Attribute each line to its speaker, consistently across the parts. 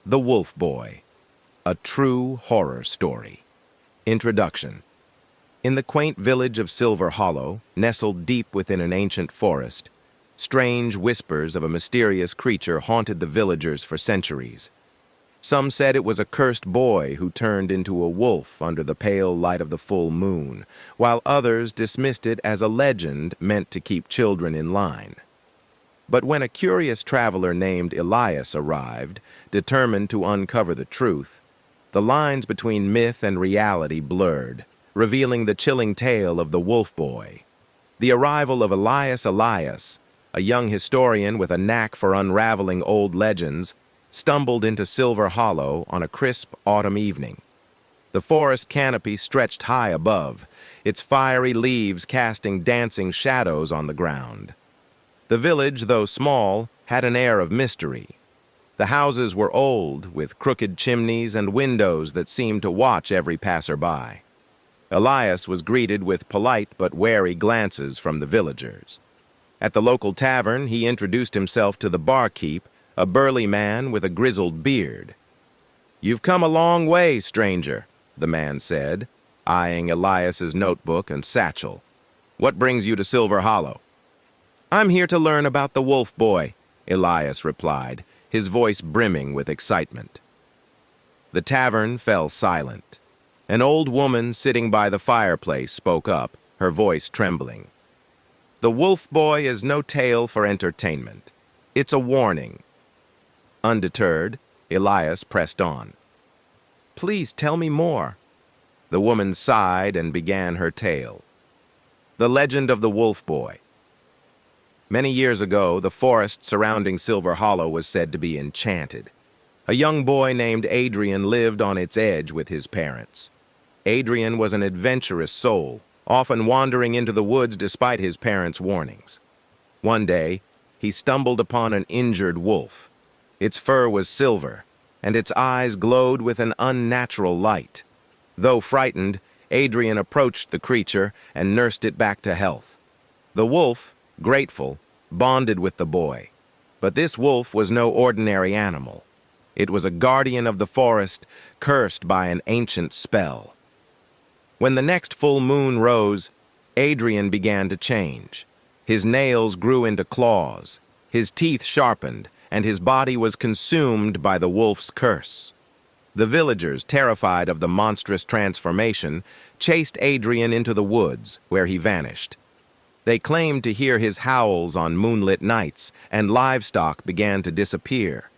Speaker 1: The Wolf Boy, a true horror story. Introduction. In the quaint village of Silver Hollow, nestled deep within an ancient forest, strange whispers of a mysterious creature haunted the villagers for centuries. Some said it was a cursed boy who turned into a wolf under the pale light of the full moon, while others dismissed it as a legend meant to keep children in line. But when a curious traveler named Elias arrived, determined to uncover the truth, the lines between myth and reality blurred, revealing the chilling tale of the Wolf Boy. The arrival of Elias, a young historian with a knack for unraveling old legends, stumbled into Silver Hollow on a crisp autumn evening. The forest canopy stretched high above, its fiery leaves casting dancing shadows on the ground. The village, though small, had an air of mystery. The houses were old, with crooked chimneys and windows that seemed to watch every passerby. Elias was greeted with polite but wary glances from the villagers. At the local tavern, he introduced himself to the barkeep, a burly man with a grizzled beard. "You've come a long way, stranger," the man said, eyeing Elias's notebook and satchel. "What brings you to Silver Hollow?" "I'm here to learn about the Wolf Boy," Elias replied, his voice brimming with excitement. The tavern fell silent. An old woman sitting by the fireplace spoke up, her voice trembling. "The Wolf Boy is no tale for entertainment. It's a warning." Undeterred, Elias pressed on. "Please tell me more." The woman sighed and began her tale. The legend of the Wolf Boy. Many years ago, the forest surrounding Silver Hollow was said to be enchanted. A young boy named Adrian lived on its edge with his parents. Adrian was an adventurous soul, often wandering into the woods despite his parents' warnings. One day, he stumbled upon an injured wolf. Its fur was silver, and its eyes glowed with an unnatural light. Though frightened, Adrian approached the creature and nursed it back to health. The wolf, grateful, bonded with the boy. But this wolf was no ordinary animal. It was a guardian of the forest, cursed by an ancient spell. When the next full moon rose, Adrian began to change. His nails grew into claws, his teeth sharpened, and his body was consumed by the wolf's curse. The villagers, terrified of the monstrous transformation, chased Adrian into the woods, where he vanished. They claimed to hear his howls on moonlit nights, and livestock began to disappear.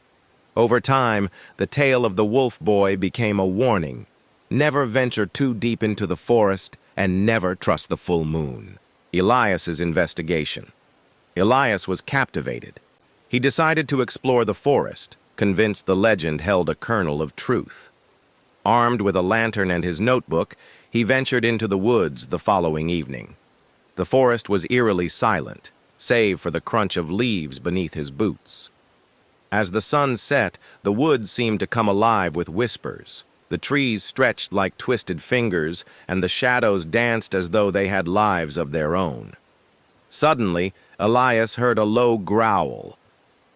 Speaker 1: Over time, the tale of the Wolf Boy became a warning. Never venture too deep into the forest, and never trust the full moon. Elias's investigation. Elias was captivated. He decided to explore the forest, convinced the legend held a kernel of truth. Armed with a lantern and his notebook, he ventured into the woods the following evening. The forest was eerily silent, save for the crunch of leaves beneath his boots. As the sun set, the woods seemed to come alive with whispers. The trees stretched like twisted fingers, and the shadows danced as though they had lives of their own. Suddenly, Elias heard a low growl.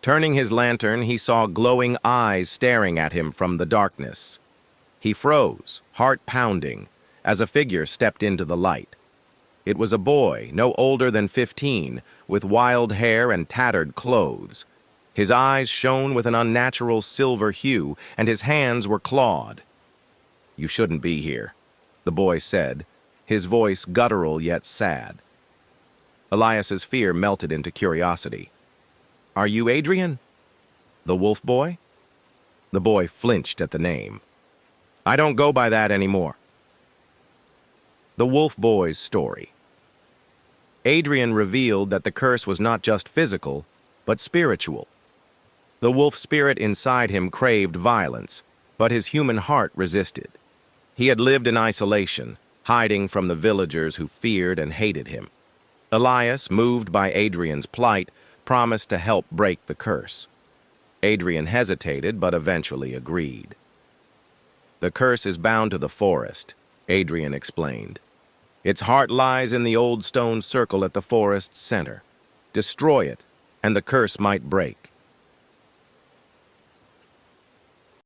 Speaker 1: Turning his lantern, he saw glowing eyes staring at him from the darkness. He froze, heart pounding, as a figure stepped into the light. It was a boy, no older than 15, with wild hair and tattered clothes. His eyes shone with an unnatural silver hue, and his hands were clawed. "You shouldn't be here," the boy said, his voice guttural yet sad. Elias's fear melted into curiosity. "Are you Adrian? The Wolf Boy?" The boy flinched at the name. "I don't go by that anymore." The Wolf Boy's story. Adrian revealed that the curse was not just physical, but spiritual. The wolf spirit inside him craved violence, but his human heart resisted. He had lived in isolation, hiding from the villagers who feared and hated him. Elias, moved by Adrian's plight, promised to help break the curse. Adrian hesitated, but eventually agreed. "The curse is bound to the forest," Adrian explained. "Its heart lies in the old stone circle at the forest's center. Destroy it, and the curse might break."